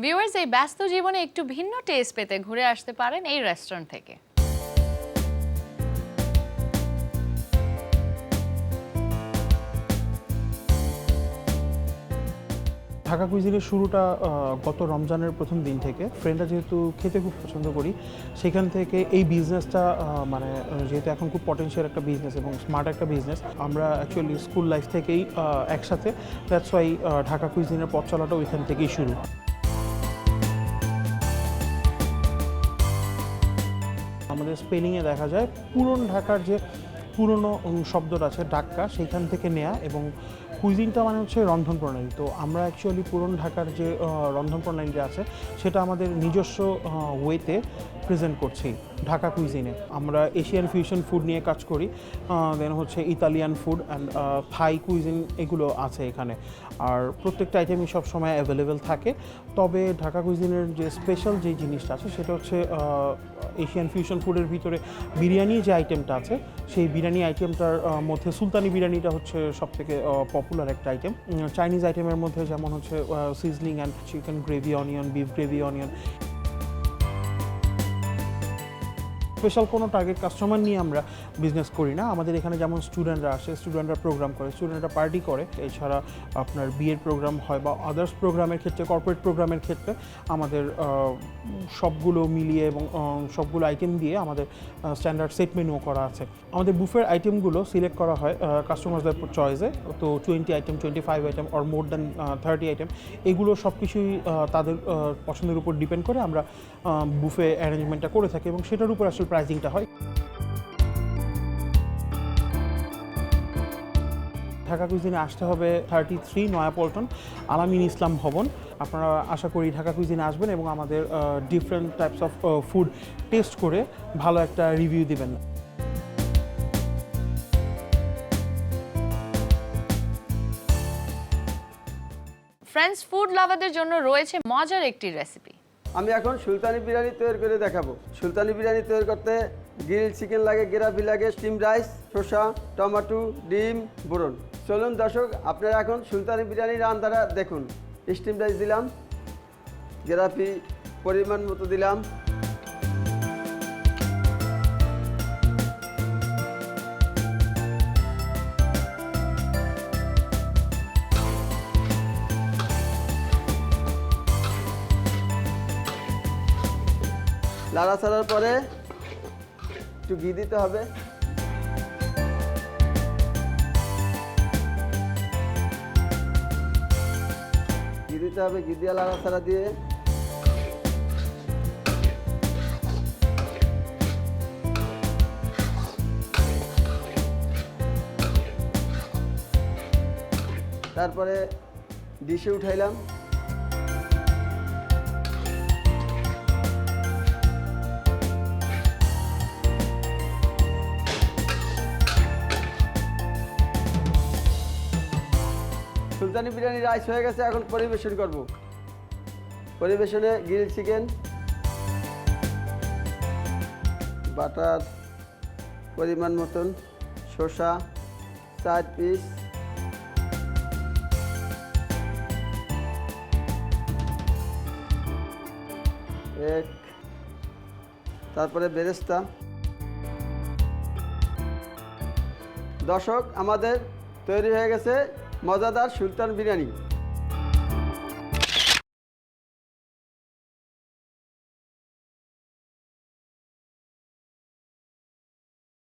Viewers, এই ব্যস্ত জীবনে একটু ভিন্ন টেস্ট পেতে ঘুরে আসতে পারেন এই রেস্টুরেন্ট থেকে। ঢাকা কুইজিনের শুরুটা গত রমজানের প্রথম দিন থেকে। ফ্রেন্ডরা যেহেতু খেতে খুব পছন্দ করি, সেখান থেকে এই বিজনেসটা মানে যেহেতু এখন খুব পটেনশিয়াল একটা বিজনেস এবং স্মার্ট একটা বিজনেস, আমরা অ্যাকচুয়ালি স্কুল লাইফ থেকেই একসাথে, দ্যাটস ওয়াই ঢাকা কুইজিনের পথ চলাটা ওইখান থেকেই শুরু। আমাদের স্পেলিংয়ে দেখা যায় পুরনো ঢাকার যে পুরনো শব্দটা আছে ডাক্কা, সেইখান থেকে নেয়া, এবং কুইজিনটা মানে হচ্ছে রন্ধন প্রণালী। তো আমরা অ্যাকচুয়ালি পুরনো ঢাকার যে রন্ধন প্রণালীটা আছে সেটা আমাদের নিজস্ব ওয়েতে প্রেজেন্ট করছি ঢাকা কুইজিনে। আমরা এশিয়ান ফিউশন ফুড নিয়ে কাজ করি, দেন হচ্ছে Italian food and Thai cuisine, এগুলো আছে এখানে। আর প্রত্যেকটা আইটেমই সবসময় অ্যাভেলেবেল থাকে। তবে ঢাকা কুইজিনের যে স্পেশাল যে জিনিসটা আছে সেটা হচ্ছে এশিয়ান ফিউশন ফুডের ভিতরে বিরিয়ানি যে আইটেমটা আছে, সেই বিরিয়ানি আইটেমটার মধ্যে সুলতানি বিরিয়ানিটা হচ্ছে সবথেকে পপুলার একটা আইটেম। চাইনিজ আইটেমের মধ্যে যেমন হচ্ছে sizzling and chicken gravy onion, beef gravy onion. Special কোনো টার্গেট কাস্টমার নিয়ে আমরা বিজনেস করি না। আমাদের এখানে যেমন স্টুডেন্টরা আসে, স্টুডেন্টরা প্রোগ্রাম করে, স্টুডেন্টরা পার্টি করে, এছাড়া আপনার বিয়ের প্রোগ্রাম হয় বা আদার্স প্রোগ্রামের ক্ষেত্রে, কর্পোরেট প্রোগ্রামের ক্ষেত্রে আমাদের সবগুলো মিলিয়ে এবং সবগুলো আইটেম দিয়ে আমাদের স্ট্যান্ডার্ড সেট মেনুও করা আছে। আমাদের বুফের আইটেমগুলো সিলেক্ট করা হয় কাস্টমারদের চয়েসে। তো 20 item, 25 item or more than 30 item, এগুলো সব কিছুই তাদের পছন্দের উপর ডিপেন্ড করে আমরা বুফে অ্যারেঞ্জমেন্টটা করে থাকি, এবং সেটার উপর আসলে প্রাইসিংটা হয়। ঢাকা কুইজিনে আসতে হবে 33 নয়াপল্টন, আলামিন ইসলাম ভবন। আপনারা আশা করি ঢাকা কুইজিনে আসবেন এবং আমাদের different types of food taste করে ভালো একটা রিভিউ দিবেন। ফ্রেন্ডস, ফুড লাভারদের জন্য রয়েছে মজার একটি রেসিপি। আমি এখন সুলতানি বিরিয়ানি তৈরি করে দেখাবো। সুলতানি বিরিয়ানি তৈরি করতে গ্রিল চিকেন লাগে, গ্রেভি লাগে, স্টিম রাইস, শসা, টমেটো, ডিম, বোরন। চলুন দর্শক, আপনারা এখন সুলতানি বিরিয়ানি রান্নাটা দেখুন। স্টিম রাইস দিলাম, গ্রেভি পরিমাণ মতো দিলাম, নাড়াচাড়ার পরে একটু ঘি দিতে হবে। ঘি দিতে হবে, ঘি দিয়ে নাড়াচাড়া দিয়ে তারপরে ডিশে উঠাইলাম। সুলতানি বিরিয়ানি রাইস হয়ে গেছে, এখন পরিবেশন করব। পরিবেশনে গ্রিল চিকেন, বাটার পরিমাণ মতন, শসা 4 পিস, তারপরে বেরেস্তা। দর্শক, আমাদের তৈরি হয়ে গেছে মজাদার সুলতান বিরিয়ানি।